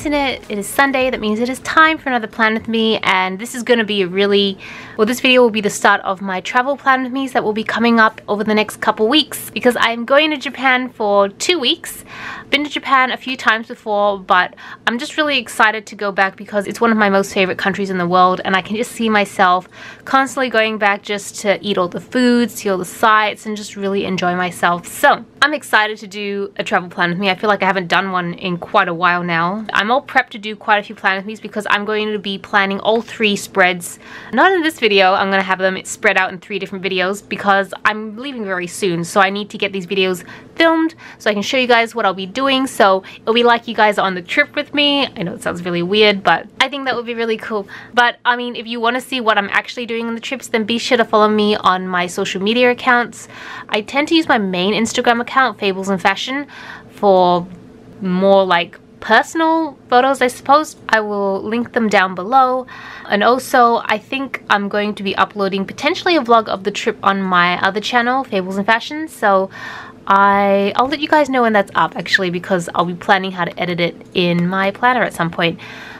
internet, it is Sunday. That means it is time for another plan with me, and this is going to be a really, well, this video will be the start of my travel plan with me that will be coming up over the next couple weeks, because I'm going to Japan for 2 weeks. Been to Japan a few times before, but I'm just really excited to go back because it's one of my most favorite countries in the world, and I can just see myself constantly going back just to eat all the foods, see all the sights, and just really enjoy myself. So I'm excited to do a travel plan with me. I feel like I haven't done one in quite a while now. I'm all prepped to do quite a few plan with me's because I'm going to be planning all 3 spreads. Not in this video, I'm going to have them spread out in 3 different videos because I'm leaving very soon, so I need to get these videos filmed so I can show you guys what I'll be doing, so it'll be like you guys are on the trip with me. I know it sounds really weird, but I think that would be really cool. But I mean, if you want to see what I'm actually doing on the trips, then be sure to follow me on my social media accounts. I tend to use my main Instagram account, Fables and Fashion, for more like personal photos, I suppose. I will link them down below. And also, I think I'm going to be uploading potentially a vlog of the trip on my other channel, Fables and Fashion, so I'll let you guys know when that's up actually, because I'll be planning how to edit it in my planner at some point.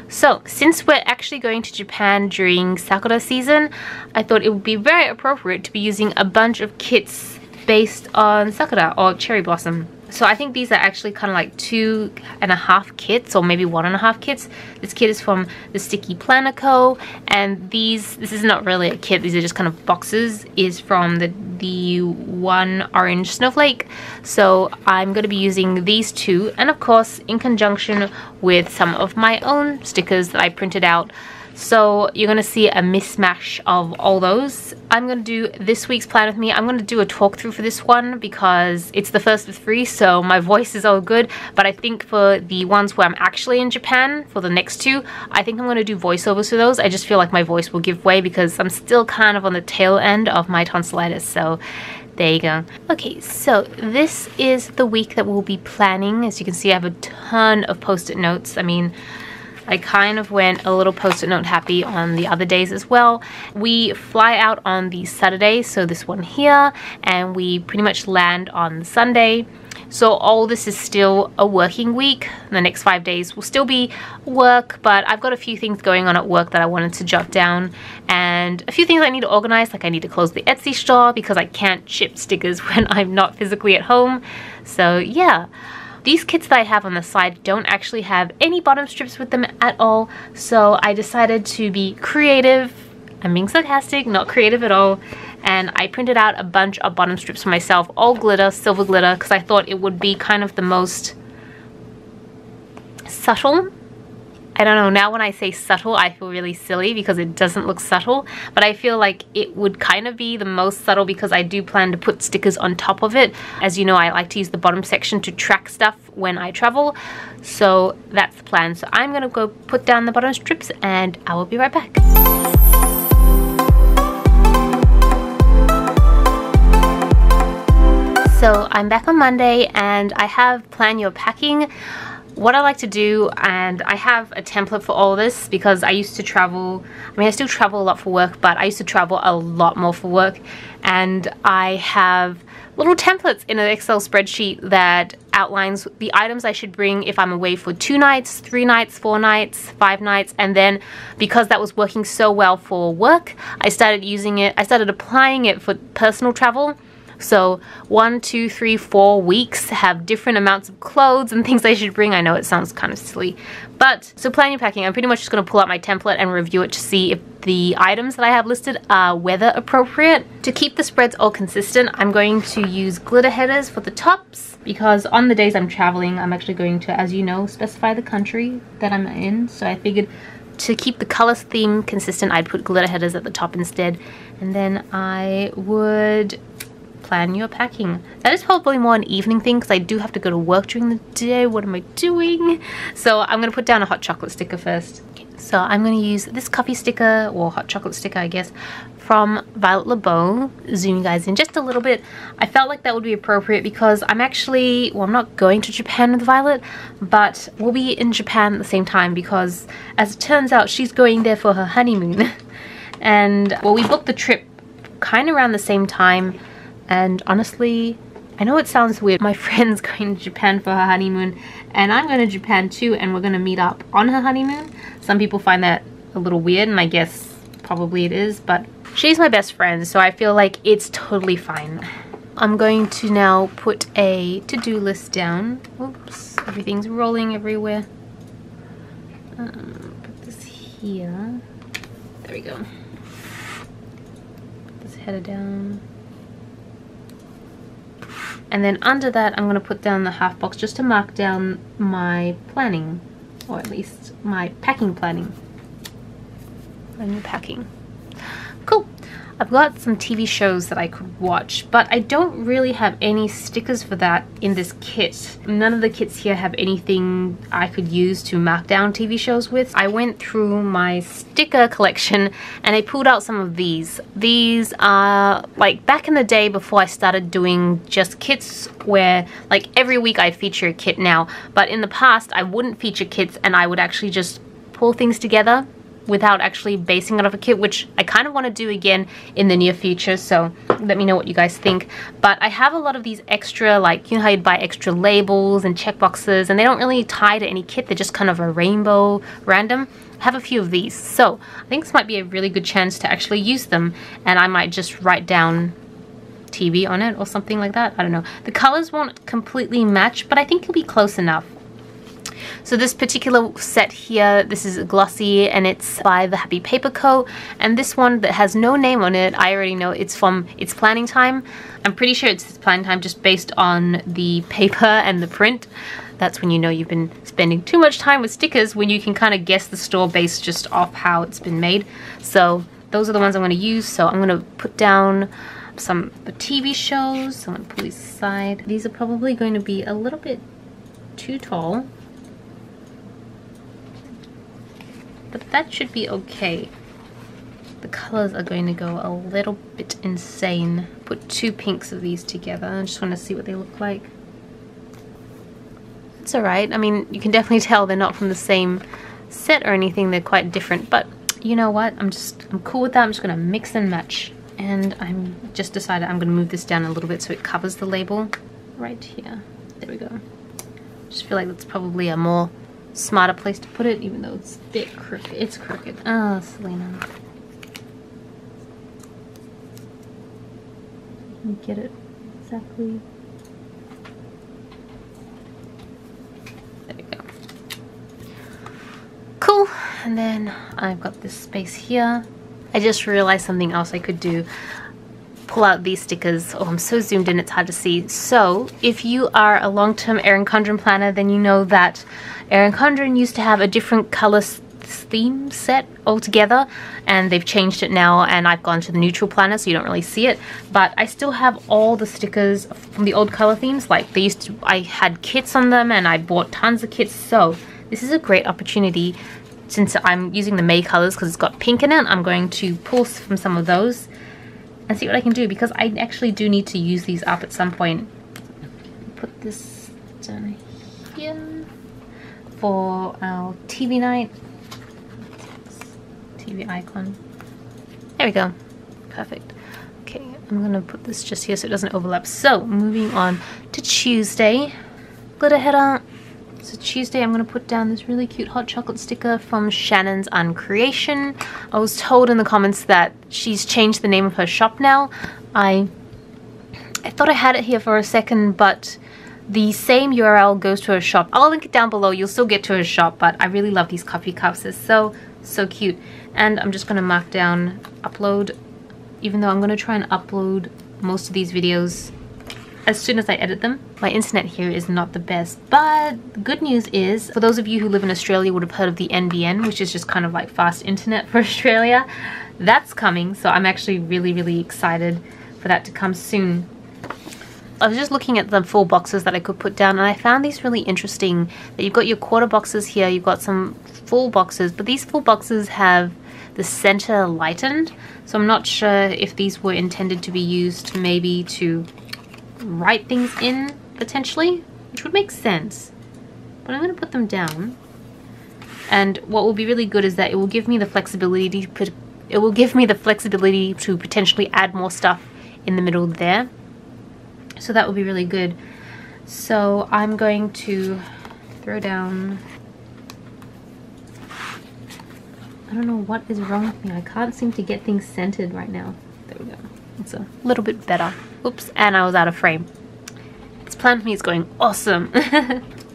So since we're actually going to Japan during Sakura season, I thought it would be very appropriate to be using a bunch of kits based on Sakura or cherry blossom. So I think these are actually kind of like 2.5 kits, or maybe 1.5 kits. This kit is from the Sticky Planner Co. And this is not really a kit, these are just kind of boxes, is from the One Orange Snowflake. So I'm going to be using these 2, and of course in conjunction with some of my own stickers that I printed out. So you're going to see a mismatch of all those. I'm going to do this week's plan with me. I'm going to do a talk through for this one because it's the first of 3, so my voice is all good. But I think for the ones where I'm actually in Japan, for the next 2, I think I'm going to do voiceovers for those. I just feel like my voice will give way because I'm still kind of on the tail end of my tonsillitis, so there you go. Okay, so this is the week that we'll be planning. As you can see, I have a ton of post-it notes. I mean, I kind of went a little post-it note happy on the other days as well. We fly out on the Saturday, so this one here, and we pretty much land on the Sunday. So all this is still a working week. The next 5 days will still be work, but I've got a few things going on at work that I wanted to jot down, and a few things I need to organize, like I need to close the Etsy store because I can't ship stickers when I'm not physically at home. So yeah. These kits that I have on the side don't actually have any bottom strips with them at all, so I decided to be creative. I'm being sarcastic, not creative at all. And I printed out a bunch of bottom strips for myself, all glitter, silver glitter, because I thought it would be kind of the most subtle. I don't know, now when I say subtle, I feel really silly because it doesn't look subtle, but I feel like it would kind of be the most subtle because I do plan to put stickers on top of it. As you know, I like to use the bottom section to track stuff when I travel, so that's the plan. So I'm gonna go put down the bottom strips and I will be right back. So I'm back on Monday and I have Plan Your Packing. What I like to do, and I have a template for all this because I used to travel, I mean I still travel a lot for work, but I used to travel a lot more for work, and I have little templates in an Excel spreadsheet that outlines the items I should bring if I'm away for 2 nights, 3 nights, 4 nights, 5 nights, and then because that was working so well for work, I started using it, I started applying it for personal travel. So 1, 2, 3, 4 weeks have different amounts of clothes and things I should bring. I know it sounds kind of silly, but so Plan Your Packing, I'm pretty much just going to pull out my template and review it to see if the items that I have listed are weather appropriate. To keep the spreads all consistent, I'm going to use glitter headers for the tops because on the days I'm traveling, I'm actually going to, as you know, specify the country that I'm in. So I figured to keep the color theme consistent, I'd put glitter headers at the top instead, and then I would Plan Your Packing. That is probably more an evening thing because I do have to go to work during the day. What am I doing? So I'm going to put down a hot chocolate sticker first. Okay, so I'm going to use this coffee sticker, or hot chocolate sticker I guess, from Violet LeBeau. Zoom you guys in just a little bit. I felt like that would be appropriate because I'm actually, well, I'm not going to Japan with Violet, but we'll be in Japan at the same time because as it turns out she's going there for her honeymoon. And well, we booked the trip kind of around the same time. And honestly, I know it sounds weird. My friend's going to Japan for her honeymoon, and I'm going to Japan too, and we're going to meet up on her honeymoon. Some people find that a little weird, and I guess probably it is, but she's my best friend, so I feel like it's totally fine. I'm going to now put a to-do list down. Oops, everything's rolling everywhere. Put this here. There we go. Put this header down. And then under that, I'm going to put down the half box just to mark down my planning, or at least my packing planning. When you're packing. Cool. I've got some TV shows that I could watch, but I don't really have any stickers for that in this kit. None of the kits here have anything I could use to mark down TV shows with. I went through my sticker collection and I pulled out some of these. These are like back in the day before I started doing just kits, where like every week I'd feature a kit now, but in the past I wouldn't feature kits and I would actually just pull things together without actually basing it off a kit, which I kind of want to do again in the near future, so let me know what you guys think. But I have a lot of these extra, like, you know how you'd buy extra labels and checkboxes, and they don't really tie to any kit, they're just kind of a rainbow random. I have a few of these, so I think this might be a really good chance to actually use them, and I might just write down TV on it or something like that. I don't know. The colors won't completely match, but I think it'll be close enough. So this particular set here, this is glossy and it's by the Happy Paper Co. And this one that has no name on it, I already know it's from It's Planning Time. I'm pretty sure it's Planning Time just based on the paper and the print. That's when you know you've been spending too much time with stickers, when you can kind of guess the store based just off how it's been made. So those are the ones I'm going to use. So I'm going to put down some TV shows. So I'm going to pull these aside. These are probably going to be a little bit too tall, but that should be okay. The colors are going to go a little bit insane. Put two pinks of these together. I just want to see what they look like. It's alright. I mean, you can definitely tell they're not from the same set or anything. They're quite different, but you know what? I'm cool with that. I'm just going to mix and match. And I'm just decided I'm going to move this down a little bit so it covers the label right here. There we go. Just feel like that's probably a more smarter place to put it, even though it's a bit crooked. It's crooked. Oh, Celina. Let me get it exactly. There we go. Cool. And then I've got this space here. I just realized something else I could do. Pull out these stickers. Oh, I'm so zoomed in it's hard to see. So if you are a long-term Erin Condren planner, then you know that Erin Condren used to have a different color theme set altogether, and they've changed it now, and I've gone to the neutral planner so you don't really see it, but I still have all the stickers from the old color themes. Like they used to, I had kits on them and I bought tons of kits, so this is a great opportunity. Since I'm using the May colors because it's got pink in it, I'm going to pull from some of those and see what I can do, because I actually do need to use these up at some point. Put this down here for our TV night. TV icon. There we go. Perfect. Okay, I'm gonna put this just here so it doesn't overlap. So, moving on to Tuesday. Glitter header. So Tuesday I'm going to put down this really cute hot chocolate sticker from Shannon's Uncreation. I was told in the comments that she's changed the name of her shop now. I thought I had it here for a second, but the same URL goes to her shop. I'll link it down below. You'll still get to her shop, but I really love these coffee cups. They're so cute. And I'm just going to mark down upload, even though I'm going to try and upload most of these videos as soon as I edit them. My internet here is not the best, but the good news is, for those of you who live in Australia would have heard of the NBN, which is just kind of like fast internet for Australia. That's coming, so I'm actually really excited for that to come soon. I was just looking at the full boxes that I could put down, and I found these really interesting. That you've got your quarter boxes here, you've got some full boxes, but these full boxes have the center lightened, so I'm not sure if these were intended to be used maybe to write things in potentially, which would make sense, but I'm going to put them down. And what will be really good is that it will give me the flexibility to put, to potentially add more stuff in the middle there. So that would be really good. So I'm going to throw down, I don't know what is wrong with me. I can't seem to get things centered right now. There we go. It's a little bit better. Oops, and I was out of frame. This plan for me is going awesome.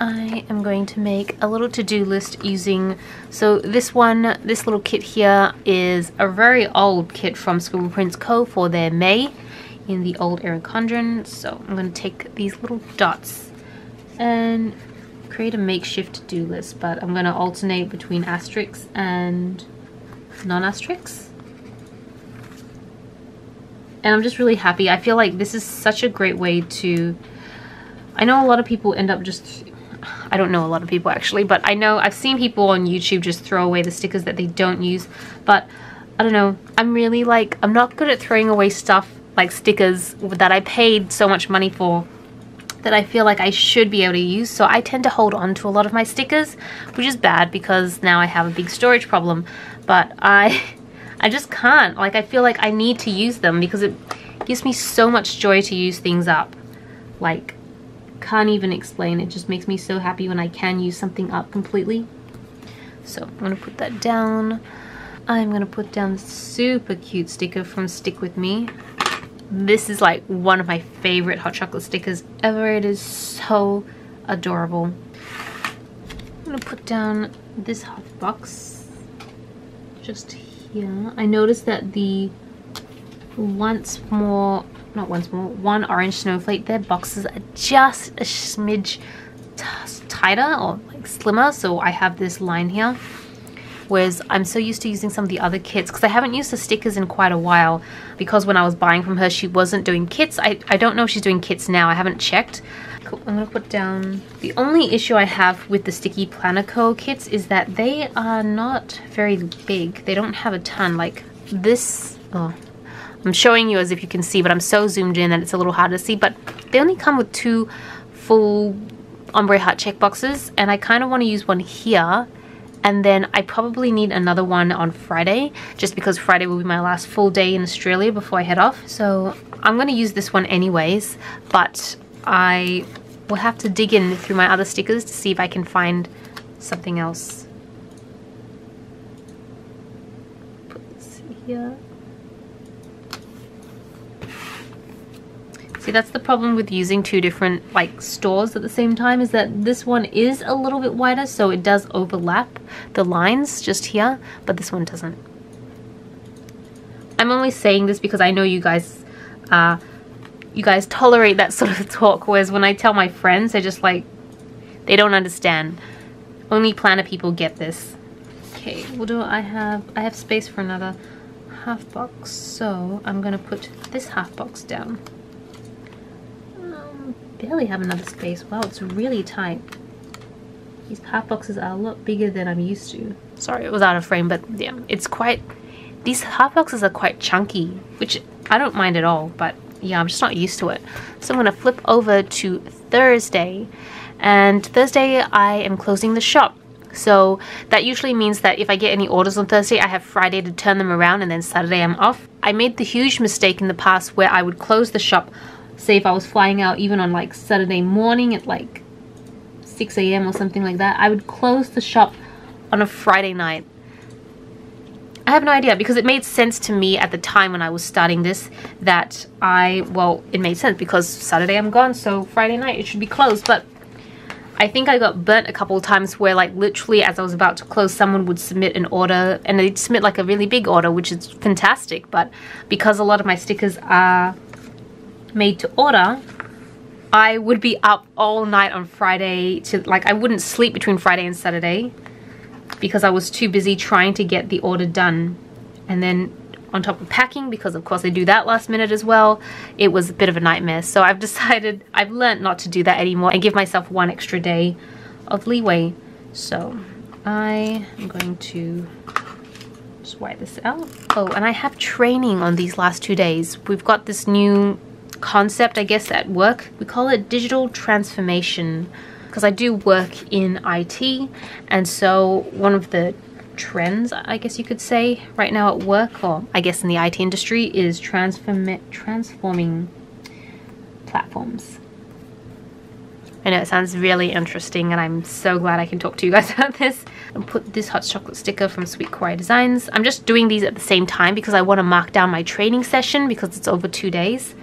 I am going to make a little to-do list using, so this little kit here is a very old kit from Scribble Prints Co. for their May in the old Erin Condren. So I'm going to take these little dots and create a makeshift to-do list, but I'm going to alternate between asterisks and non-asterisks. And I'm just really happy. I feel like this is such a great way to, I know a lot of people end up just, I don't know a lot of people actually, but I know I've seen people on YouTube just throw away the stickers that they don't use. But I don't know, I'm really like, I'm not good at throwing away stuff like stickers that I paid so much money for that I feel like I should be able to use. So I tend to hold on to a lot of my stickers, which is bad because now I have a big storage problem. But I just can't, like, I feel like I need to use them because it gives me so much joy to use things up. Like, can't even explain. It just makes me so happy when I can use something up completely. So I'm gonna put that down. I'm gonna put down this super cute sticker from Stick With Me. This is like one of my favorite hot chocolate stickers ever. It is so adorable. I'm gonna put down this half box just here. I noticed that the one orange snowflake, their boxes are just a smidge tighter or like slimmer, so I have this line here. Whereas I'm so used to using some of the other kits because I haven't used the stickers in quite a while, because when I was buying from her she wasn't doing kits. I don't know if she's doing kits now, I haven't checked. Cool. I'm gonna put down, the only issue I have with the Sticky Planner Co kits is that they are not very big. They don't have a ton like this. Oh, I'm showing you as if you can see, but I'm so zoomed in that it's a little hard to see. But they only come with 2 full ombre heart check boxes, and I kind of want to use one here. And then I probably need another one on Friday, just because Friday will be my last full day in Australia before I head off. So I'm going to use this one anyways, but I will have to dig in through my other stickers to see if I can find something else. Put this here. See, that's the problem with using 2 different like stores at the same time, is that this one is a little bit wider, so it does overlap the lines just here, but this one doesn't. I'm only saying this because I know you guys tolerate that sort of talk, whereas when I tell my friends, they're just like, they don't understand. Only planner people get this. Okay, what do I have? I have space for another half box, so I'm gonna put this half box down. Barely have another space. Wow, it's really tight. These half boxes are a lot bigger than I'm used to. Sorry, it was out of frame, but yeah, it's quite, these half boxes are quite chunky, which I don't mind at all, but yeah, I'm just not used to it. So I'm gonna flip over to Thursday, and Thursday I am closing the shop. So that usually means that if I get any orders on Thursday, I have Friday to turn them around, and then Saturday I'm off. I made the huge mistake in the past where I would close the shop, say if I was flying out even on like Saturday morning at like 6 AM or something like that, I would close the shop on a Friday night. I have no idea, because it made sense to me at the time when I was starting this that well, it made sense because Saturday I'm gone, so Friday night it should be closed. But I think I got burnt a couple of times where like literally as I was about to close, someone would submit an order, and they'd submit like a really big order, which is fantastic, but because a lot of my stickers are made to order, I would be up all night on Friday to, like, I wouldn't sleep between Friday and Saturday because I was too busy trying to get the order done. And then on top of packing, because of course I do that last minute as well, it was a bit of a nightmare. So I've decided, I've learned not to do that anymore and give myself 1 extra day of leeway. So I am going to just wipe this out. Oh, and I have training on these last 2 days. We've got this new concept, I guess, at work. We call it digital transformation, because I do work in IT, and so one of the trends, I guess you could say, right now at work, or I guess in the IT industry, is transforming platforms. I know it sounds really interesting, and I'm so glad I can talk to you guys about this. I'll put this hot chocolate sticker from Sweet Kawaii Designs. I'm just doing these at the same time because I want to mark down my training session because it's over 2 days.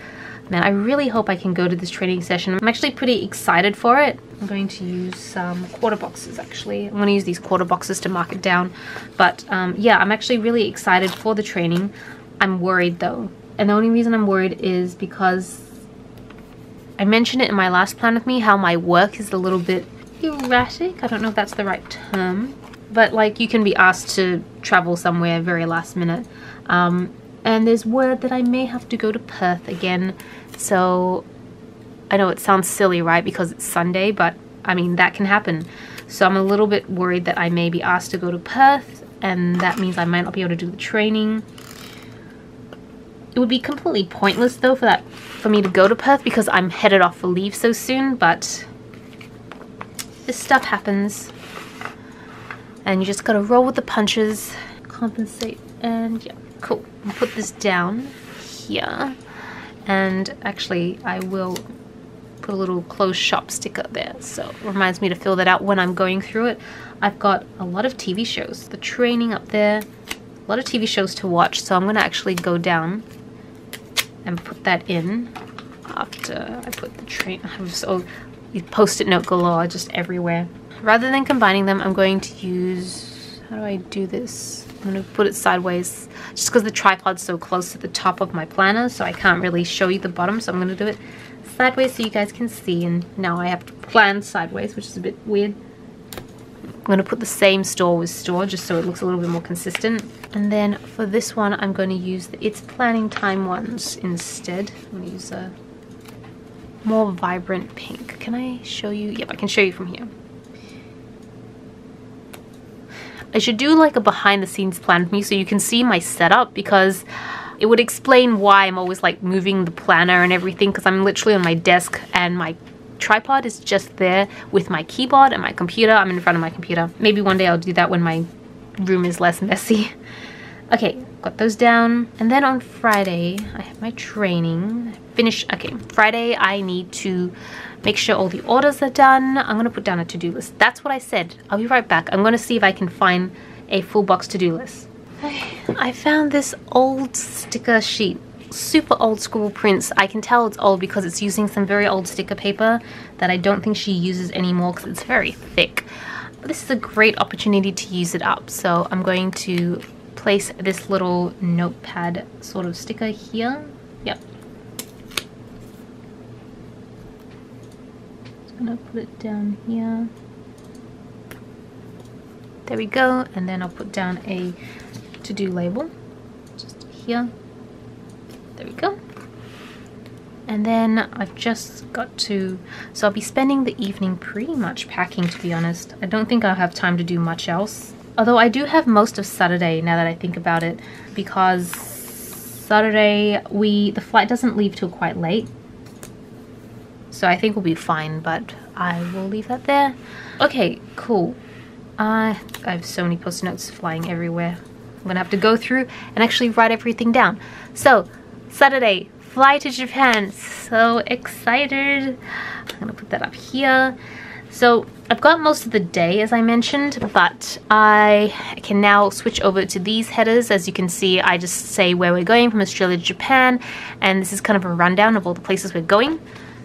Man, I really hope I can go to this training session. I'm actually pretty excited for it. I'm going to use some quarter boxes actually. I'm going to use these quarter boxes to mark it down. But yeah, I'm actually really excited for the training. I'm worried though. And the only reason I'm worried is because I mentioned it in my last plan with me, how my work is a little bit erratic. I don't know if that's the right term. But like, you can be asked to travel somewhere very last minute. And there's word that I may have to go to Perth again. So I know it sounds silly, right? Because it's Sunday, but I mean, that can happen. So I'm a little bit worried that I may be asked to go to Perth, and that means I might not be able to do the training. It would be completely pointless though for me to go to Perth because I'm headed off for leave so soon, but this stuff happens. And you just gotta roll with the punches, compensate, and yeah, cool. I'll put this down here. And actually, I will put a little closed shop sticker there. So it reminds me to fill that out when I'm going through it. I've got a lot of TV shows. The training up there. A lot of TV shows to watch. So I'm going to actually go down and put that in after I put the train. I'm so post-it note galore just everywhere. Rather than combining them, I'm going to use... How do I do this? I'm going to put it sideways just because the tripod's so close to the top of my planner, so I can't really show you the bottom, so I'm going to do it sideways so you guys can see. And now I have to plan sideways, which is a bit weird. I'm going to put the same store with store just so it looks a little bit more consistent. And then for this one, I'm going to use the It's Planning Time ones instead. I'm going to use a more vibrant pink. Can I show you? Yep, I can show you from here. I should do like a behind the scenes plan with me so you can see my setup, because it would explain why I'm always like moving the planner and everything, because I'm literally on my desk and my tripod is just there with my keyboard and my computer. I'm in front of my computer. Maybe one day I'll do that when my room is less messy. Okay, got those down. And then on Friday, I have my training. Okay, Friday I need to make sure all the orders are done. I'm going to put down a to-do list. That's what I said. I'll be right back. I'm going to see if I can find a full box to-do list. I found this old sticker sheet. Super old school prints. I can tell it's old because it's using some very old sticker paper that I don't think she uses anymore because it's very thick. But this is a great opportunity to use it up. So I'm going to place this little notepad sort of sticker here. Yep. I'm gonna put it down here. There we go. And then I'll put down a to-do label just here. There we go. And then I've just got to, so I'll be spending the evening pretty much packing, to be honest. I don't think I'll have time to do much else. Although I do have most of Saturday now that I think about it, because Saturday the flight doesn't leave till quite late. So I think we'll be fine, but I will leave that there. Okay, cool. I have so many post-it notes flying everywhere. I'm gonna have to go through and actually write everything down. So, Saturday, fly to Japan. So excited. I'm gonna put that up here. So, I've got most of the day, as I mentioned, but I can now switch over to these headers. As you can see, I just say where we're going from Australia to Japan, and this is kind of a rundown of all the places we're going.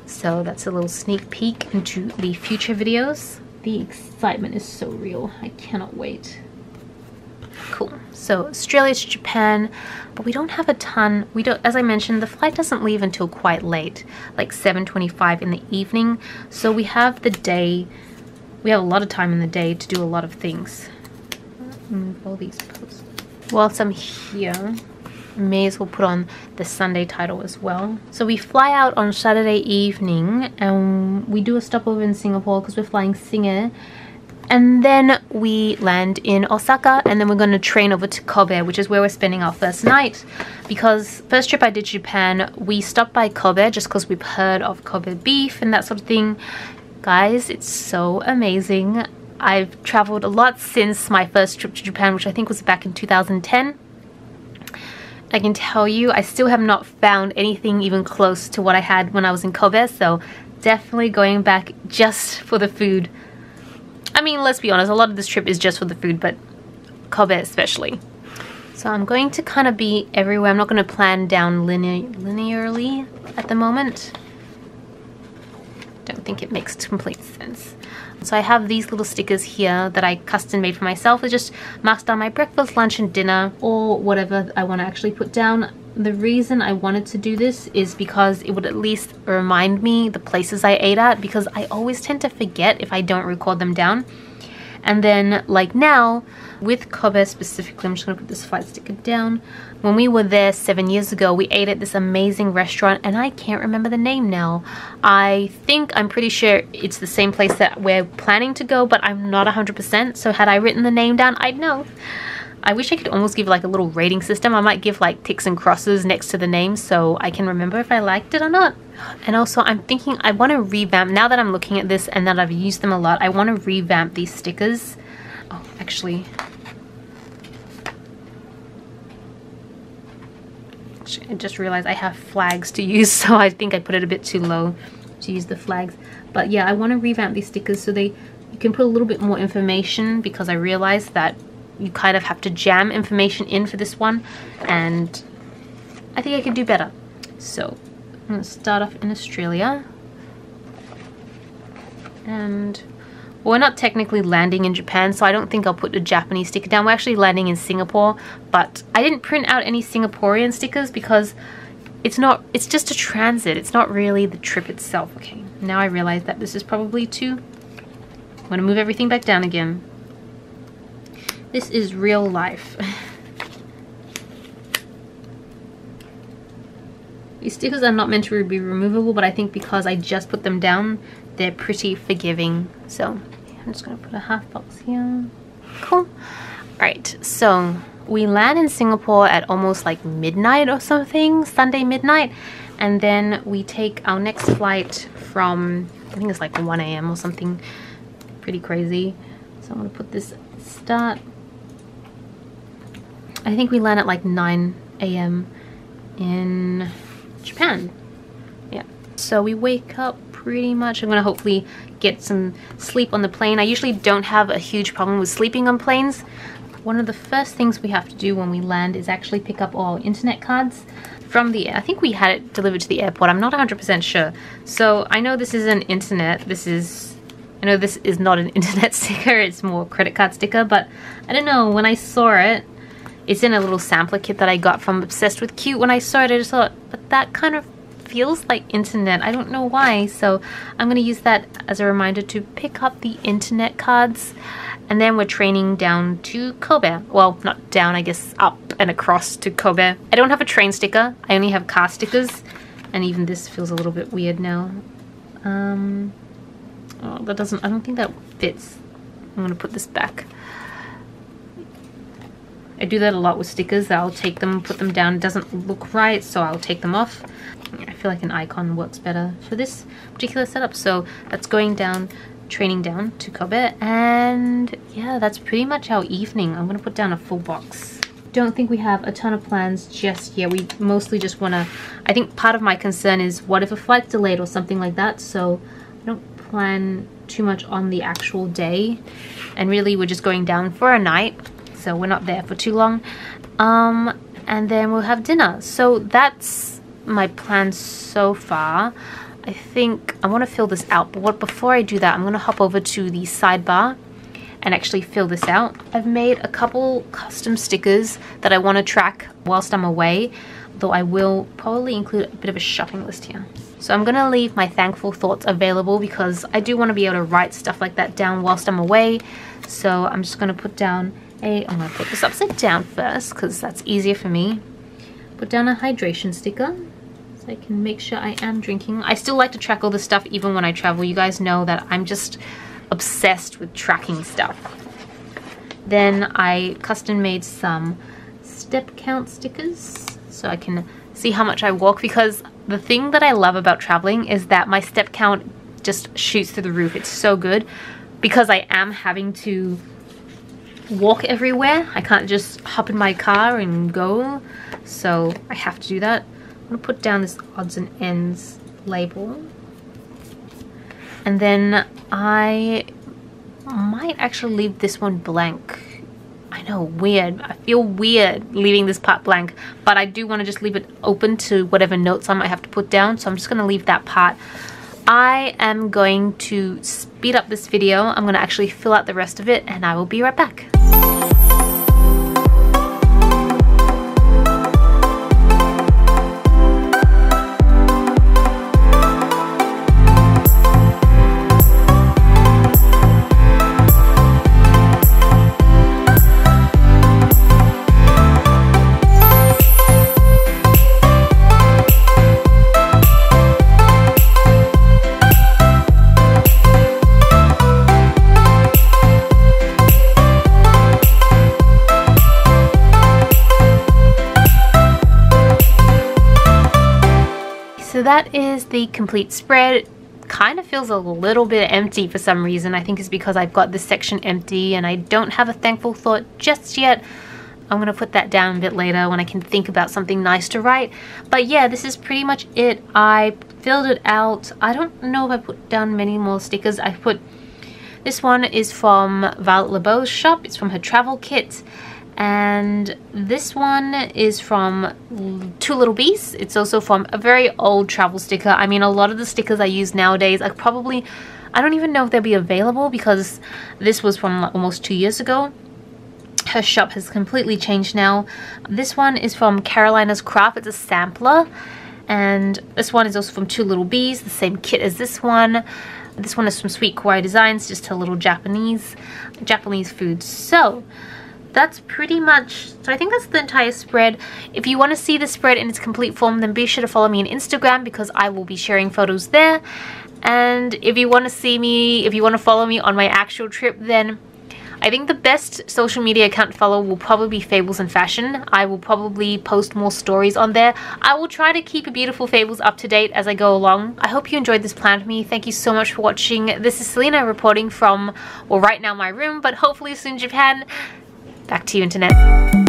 So that's a little sneak peek into the future videos. The excitement is so real. I cannot wait. Cool. So Australia to Japan, but we don't have a ton. We don't, as I mentioned, the flight doesn't leave until quite late, like 7:25 in the evening. So we have the day. We have a lot of time in the day to do a lot of things. Move all these posts. Whilst I'm here, may as well put on the Sunday title as well. So we fly out on Saturday evening and we do a stopover in Singapore because we're flying Singapore, and then we land in Osaka, and then we're going to train over to Kobe, which is where we're spending our first night, because first trip I did to Japan, we stopped by Kobe just because we've heard of Kobe beef and that sort of thing. Guys, it's so amazing. I've traveled a lot since my first trip to Japan, which I think was back in 2010. I can tell you I still have not found anything even close to what I had when I was in Kobe, so definitely going back just for the food. I mean, let's be honest, a lot of this trip is just for the food, but Kobe especially. So I'm going to kind of be everywhere. I'm not going to plan down linearly at the moment. Don't think it makes complete sense. So I have these little stickers here that I custom made for myself. It just marks down my breakfast, lunch and dinner, or whatever I want to actually put down. The reason I wanted to do this is because it would at least remind me the places I ate at, because I always tend to forget if I don't record them down. And then like now with Kobe specifically, I'm just gonna put this flight sticker down. When we were there 7 years ago, we ate at this amazing restaurant and I can't remember the name now. I'm pretty sure it's the same place that we're planning to go, but I'm not 100%. So had I written the name down, I'd know. I wish I could almost give like a little rating system. I might give like ticks and crosses next to the name so I can remember if I liked it or not. And also I'm thinking I want to revamp, now that I'm looking at this and that I've used them a lot, I want to revamp these stickers. Oh, actually, I just realized I have flags to use, so I think I put it a bit too low to use the flags. But yeah, I want to revamp these stickers so you can put a little bit more information, because I realized that you kind of have to jam information in for this one, and I think I could do better. So I'm going to start off in Australia, and well, we're not technically landing in Japan, so I don't think I'll put a Japanese sticker down. We're actually landing in Singapore, but I didn't print out any Singaporean stickers because it's just a transit. It's not really the trip itself. Okay, now I realize that this is probably too... I'm going to move everything back down again. This is real life. These stickers are not meant to be removable, but I think because I just put them down, they're pretty forgiving. So I'm just gonna put a half box here. Cool. Alright, so we land in Singapore at almost like midnight or something, Sunday midnight, and then we take our next flight from, I think it's like 1 AM or something pretty crazy. So I'm gonna put this start. I think we land at like 9 AM in Japan. Yeah, so we wake up pretty much. I'm gonna hopefully get some sleep on the plane. I usually don't have a huge problem with sleeping on planes. One of the first things we have to do when we land is actually pick up all our internet cards from the air. I think we had it delivered to the airport. I'm not 100% sure. So I know this is an internet. I know this is not an internet sticker. It's more credit card sticker, but I don't know, when I saw it, it's in a little sampler kit that I got from Obsessed with Cute. When I saw it, I just thought, but that kind of feels like internet. I don't know why. So I'm going to use that as a reminder to pick up the internet cards. And then we're training down to Kobe. Well, not down, I guess up and across to Kobe. I don't have a train sticker. I only have car stickers. And even this feels a little bit weird now. Oh, that doesn't, I don't think that fits. I'm going to put this back. I do that a lot with stickers. I'll take them, put them down. It doesn't look right, so I'll take them off. I feel like an icon works better for this particular setup. So that's going down, training down to Kobe. And yeah, that's pretty much our evening. I'm going to put down a full box. Don't think we have a ton of plans just yet. We mostly just want to... I think part of my concern is what if a flight's delayed or something like that. So I don't plan too much on the actual day. And really, we're just going down for a night. So we're not there for too long, and then we'll have dinner. So that's my plan so far. I think I want to fill this out, but before I do that, I'm going to hop over to the sidebar and actually fill this out. I've made a couple custom stickers that I want to track whilst I'm away, though I will probably include a bit of a shopping list here. So I'm going to leave my thankful thoughts available because I do want to be able to write stuff like that down whilst I'm away. So I'm just going to put down I'm going to put this upside down first because that's easier for me. Put down a hydration sticker so I can make sure I am drinking. I still like to track all this stuff even when I travel. You guys know that I'm just obsessed with tracking stuff. Then I custom made some step count stickers so I can see how much I walk, because the thing that I love about traveling is that my step count just shoots through the roof. It's so good because I am having to walk everywhere. I can't just hop in my car and go. so I have to do that. I'm gonna put down this odds and ends label, and then I might actually leave this one blank. I know, weird. I feel weird leaving this part blank, but I do want to just leave it open to whatever notes I might have to put down, so I'm just going to leave that part. I am going to speed up this video. I'm going to actually fill out the rest of it, and I will be right back. So that is the complete spread. Kind of feels a little bit empty for some reason. I think it's because I've got this section empty and I don't have a thankful thought just yet. I'm gonna put that down a bit later when I can think about something nice to write. But yeah, this is pretty much it. I filled it out. I don't know if I put down many more stickers. I put, this one is from Violet LeBeau's shop. It's from her travel kit. And this one is from Two Little Beasts. It's also from a very old travel sticker. I mean, a lot of the stickers I use nowadays, I don't even know if they'll be available because this was from like almost 2 years ago. Her shop has completely changed now. This one is from Carolina's Craft. It's a sampler. And this one is also from Two Little Beasts, the same kit as this one. This one is from Sweet Kawaii Designs, just a little Japanese food. So that's pretty much, so I think that's the entire spread. If you want to see the spread in its complete form, then be sure to follow me on Instagram because I will be sharing photos there. And if you want to see me, if you want to follow me on my actual trip, then I think the best social media account to follow will probably be Fables and Fashion. I will probably post more stories on there. I will try to keep Beautiful Fables up to date as I go along. I hope you enjoyed this plan with me. Thank you so much for watching. This is Celina reporting from, well, right now my room, but hopefully soon Japan. Back to you, internet.